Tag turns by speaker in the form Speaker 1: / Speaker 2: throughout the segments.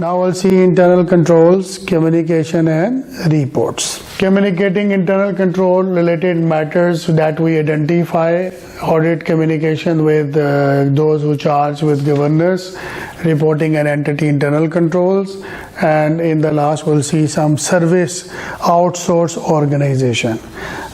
Speaker 1: Now we'll see internal controls, communication and reports. Communicating internal control related matters that we identify, audit communication with those who charge with governance, reporting and entity internal controls, and in the last we'll see some service outsource organization.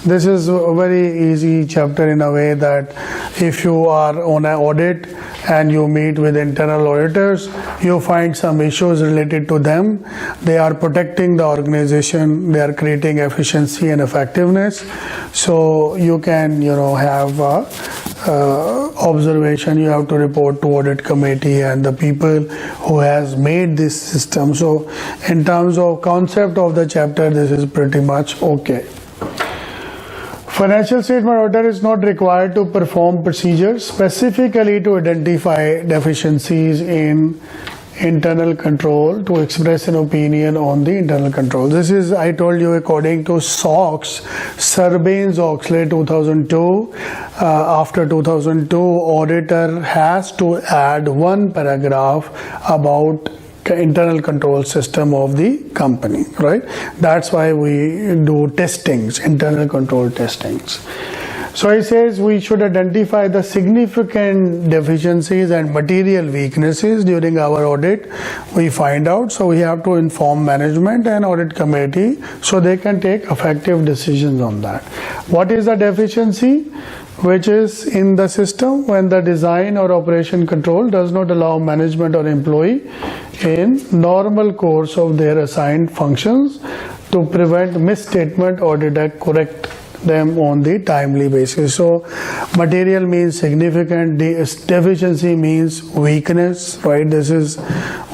Speaker 1: This is a very easy chapter in a way that if you are on an audit and you meet with internal auditors, you find some issues related to them. They are protecting the organization, they are creating efficiency and effectiveness. So you can, have observation, you have to report to audit committee and the people who has made this system. So in terms of concept of the chapter, this is pretty much okay. Financial statement auditor is not required to perform procedures specifically to identify deficiencies in internal control, to express an opinion on the internal control. This is, I told you, according to SOX, Sarbanes-Oxley 2002. After 2002, auditor has to add one paragraph about internal control system of the company, right? That's why we do testings, internal control testings. So he says we should identify the significant deficiencies and material weaknesses during our audit. We find out, so we have to inform management and audit committee so they can take effective decisions on that. What is the deficiency? Which is in the system when the design or operation control does not allow management or employee in normal course of their assigned functions to prevent misstatement or correct them on the timely basis. So material means significant, deficiency means weakness, right?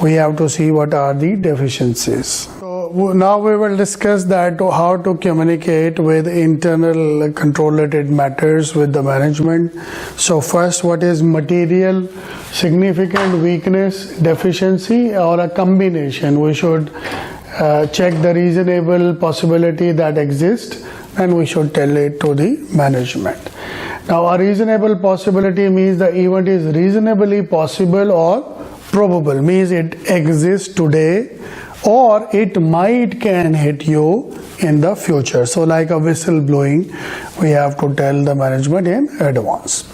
Speaker 1: We have to see what are the deficiencies. So now we will discuss that how to communicate with internal control related matters with the management. So first, what is material, significant, weakness, deficiency, or a combination? We should check the reasonable possibility that exists and we should tell it to the management. Now a reasonable possibility means the event is reasonably possible or probable, means it exists today or it can hit you in the future. So like a whistle blowing, we have to tell the management in advance.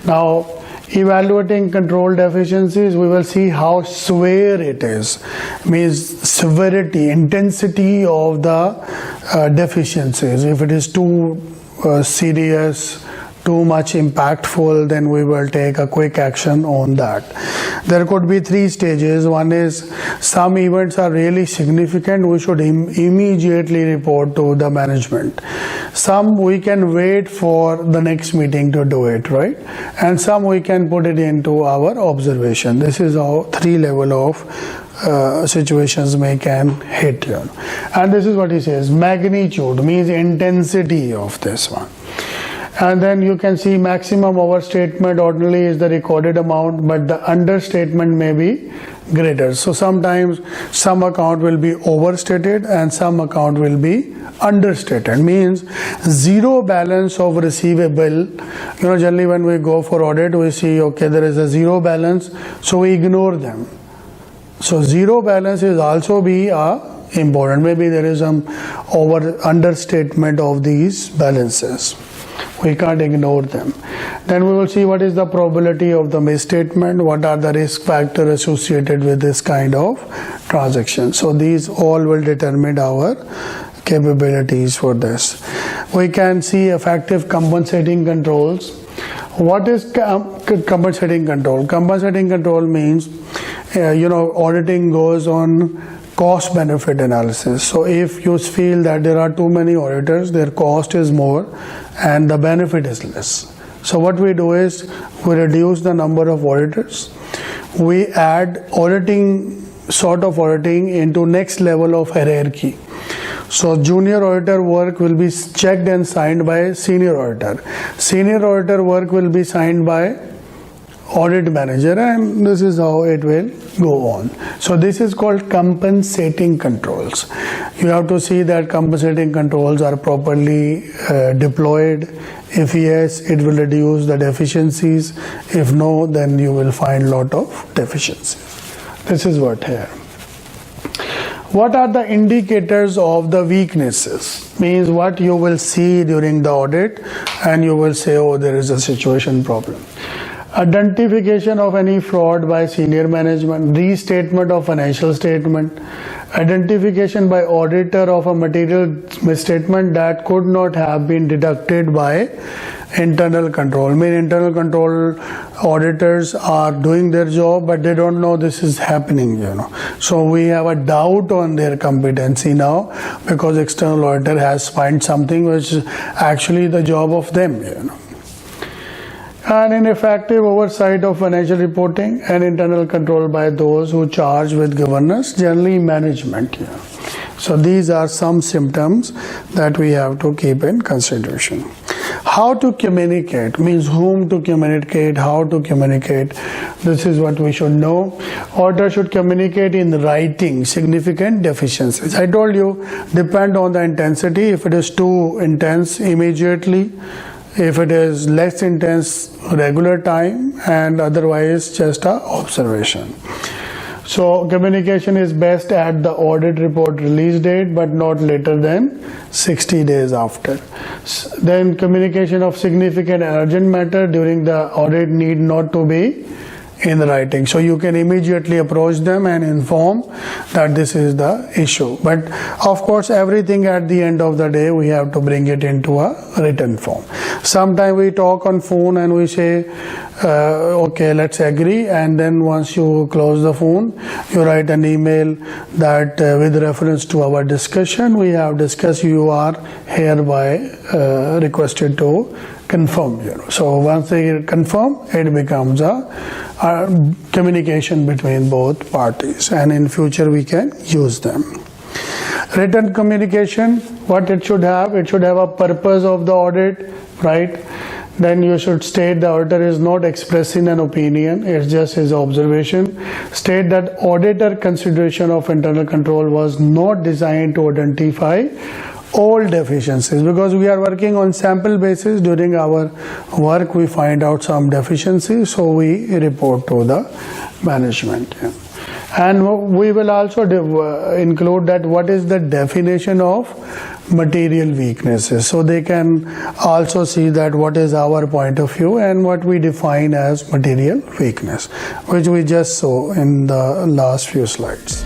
Speaker 1: Now evaluating control deficiencies, we will see how severe it is, means severity, intensity of the deficiencies. If it is too serious, too much impactful, then we will take a quick action on that. There could be three stages. One is some events are really significant, we should immediately report to the management. Some we can wait for the next meeting to do it, right? And some we can put it into our observation. This is how three level of situations can hit you. And this is what he says, magnitude means intensity of this one. And then you can see maximum overstatement ordinarily is the recorded amount, but the understatement may be greater. So sometimes some account will be overstated and some account will be understated, means zero balance of receivable. Generally when we go for audit, we see, okay, there is a zero balance, so we ignore them. So zero balance is also be important. Maybe there is some understatement of these balances. We can't ignore them. Then we will see what is the probability of the misstatement, what are the risk factors associated with this kind of transaction. So these all will determine our capabilities for this. We can see effective compensating controls. What is compensating control? Compensating control means, auditing goes on cost benefit analysis. So if you feel that there are too many auditors, their cost is more and the benefit is less. So what we do is we reduce the number of auditors. We add auditing into next level of hierarchy. So junior auditor work will be checked and signed by senior auditor. Senior auditor work will be signed by audit manager, and this is how it will go on. So this is called compensating controls. You have to see that compensating controls are properly deployed. If yes, it will reduce the deficiencies. If no, then you will find lot of deficiencies. This is what here. What are the indicators of the weaknesses? Means what you will see during the audit and you will say, oh, there is a situation problem. Identification of any fraud by senior management, restatement of financial statement, identification by auditor of a material misstatement that could not have been deducted by internal control. I mean, internal control auditors are doing their job, but they don't know this is happening, So we have a doubt on their competency now because external auditor has found something which is actually the job of them, And ineffective oversight of financial reporting and internal control by those who charge with governance, generally management. So these are some symptoms that we have to keep in consideration. How to communicate means whom to communicate, how to communicate. This is what we should know. Auditor should communicate in writing significant deficiencies. I told you, depend on the intensity. If it is too intense, immediately. If it is less intense, regular time, and otherwise just a observation. So communication is best at the audit report release date, but not later than 60 days after. Then communication of significant and urgent matter during the audit need not to be in writing. So you can immediately approach them and inform that this is the issue. But of course, everything at the end of the day, we have to bring it into a written form. Sometimes we talk on phone and we say, okay, let's agree. And then once you close the phone, you write an email that with reference to our discussion, we have discussed, you are hereby requested to confirm. So once they confirm, it becomes a communication between both parties, and in future we can use them. Written communication, what it should have a purpose of the audit, right? Then you should state the auditor is not expressing an opinion, it's just his observation. State that auditor consideration of internal control was not designed to identify all deficiencies, because we are working on sample basis. During our work we find out some deficiencies, so we report to the management. And we will also include that what is the definition of material weaknesses, so they can also see that what is our point of view and what we define as material weakness, which we just saw in the last few slides.